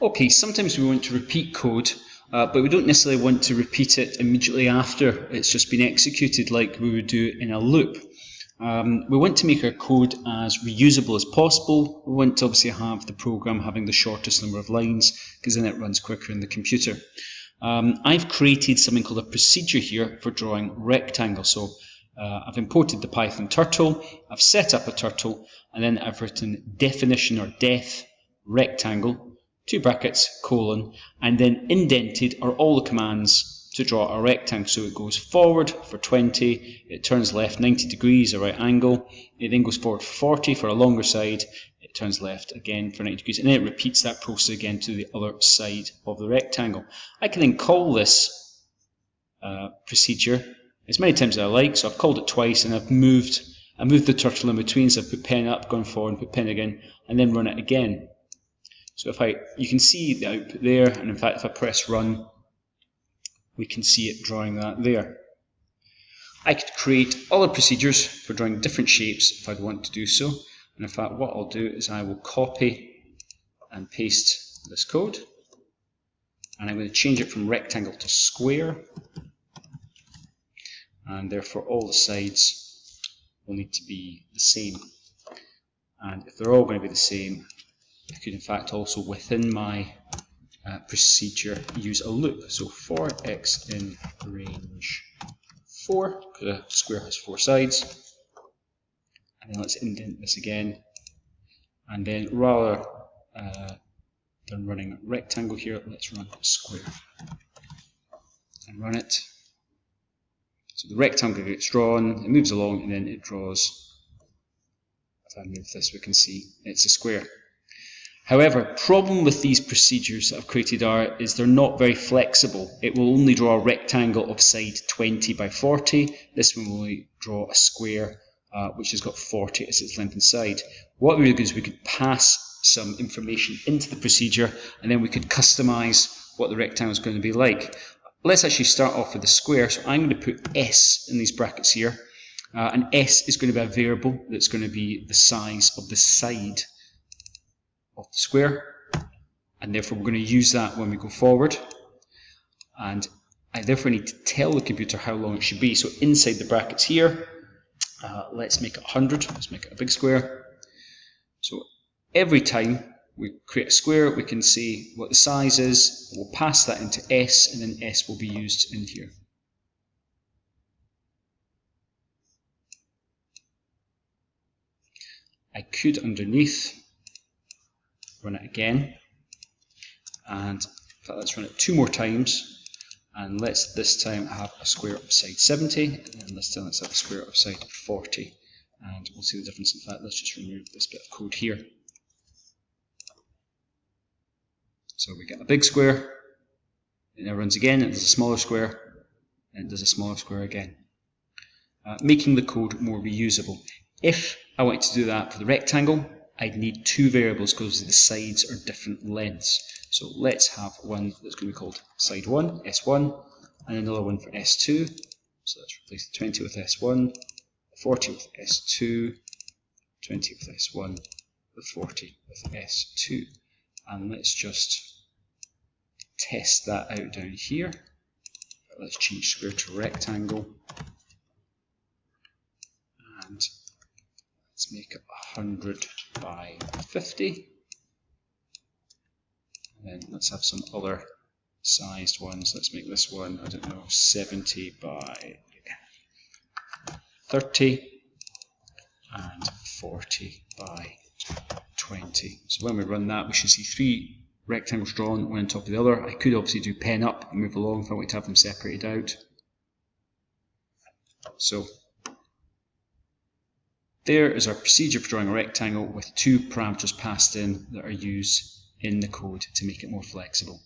Okay, sometimes we want to repeat code, but we don't necessarily want to repeat it immediately after it's just been executed like we would do in a loop. We want to make our code as reusable as possible. We want to obviously have the program having the shortest number of lines, because then it runs quicker in the computer. I've created something called a procedure here for drawing rectangles. So I've imported the Python turtle, I've set up a turtle, and then I've written definition or def rectangle, 2 brackets, colon, and then indented are all the commands to draw a rectangle. So it goes forward for 20, it turns left 90 degrees, a right angle, it then goes forward 40 for a longer side, it turns left again for 90 degrees, and then it repeats that process again to the other side of the rectangle. I can then call this procedure as many times as I like, so I've called it twice, and I've moved the turtle in between, so I've put pen up, gone forward, put pen again, and then run it again. So you can see the output there, and in fact if I press run, we can see it drawing that there. I could create other procedures for drawing different shapes if I'd want to do so, and in fact what I'll do is I will copy and paste this code, and I'm going to change it from rectangle to square, and therefore all the sides will need to be the same. And if they're all going to be the same, I could in fact also within my procedure use a loop. So for x in range 4, because a square has 4 sides, and then let's indent this again, and then rather than running a rectangle here, let's run a square and run it. So the rectangle gets drawn, it moves along, and then it draws. If I move this, we can see it's a square. However, problem with these procedures that I've created is they're not very flexible. It will only draw a rectangle of side 20 by 40. This one will only draw a square which has got 40 as its length and side. What we could do is we could pass some information into the procedure, and then we could customize what the rectangle is going to be like. Let's actually start off with the square. So I'm going to put S in these brackets here, and S is going to be a variable that's going to be the size of the side of the square, and therefore we're going to use that when we go forward, and I therefore need to tell the computer how long it should be. So inside the brackets here, let's make it 100, let's make it a big square. So every time we create a square, we can see what the size is, we'll pass that into S, and then S will be used in here. I could underneath run it again, and in fact, let's run it 2 more times, and let's this time have a square of side 70, and this time let's have a square of side 40, and we'll see the difference. In fact, let's just remove this bit of code here. So we get a big square, it now runs again, it does a smaller square, and it does a smaller square again, making the code more reusable. If I wanted to do that for the rectangle, I'd need 2 variables because the sides are different lengths. So let's have one that's going to be called side 1, S1, and another one for S2. So let's replace the 20 with S1, 40 with S2, 20 with S1, the 40 with S2. And let's just test that out down here. Let's change square to rectangle, and let's make it 100 by 50, and then let's have some other sized ones. Let's make this one, I don't know, 70 by 30 and 40 by 20. So when we run that, we should see 3 rectangles drawn, one on top of the other. I could obviously do pen up and move along if I want to have them separated out. So there is our procedure for drawing a rectangle with 2 parameters passed in that are used in the code to make it more flexible.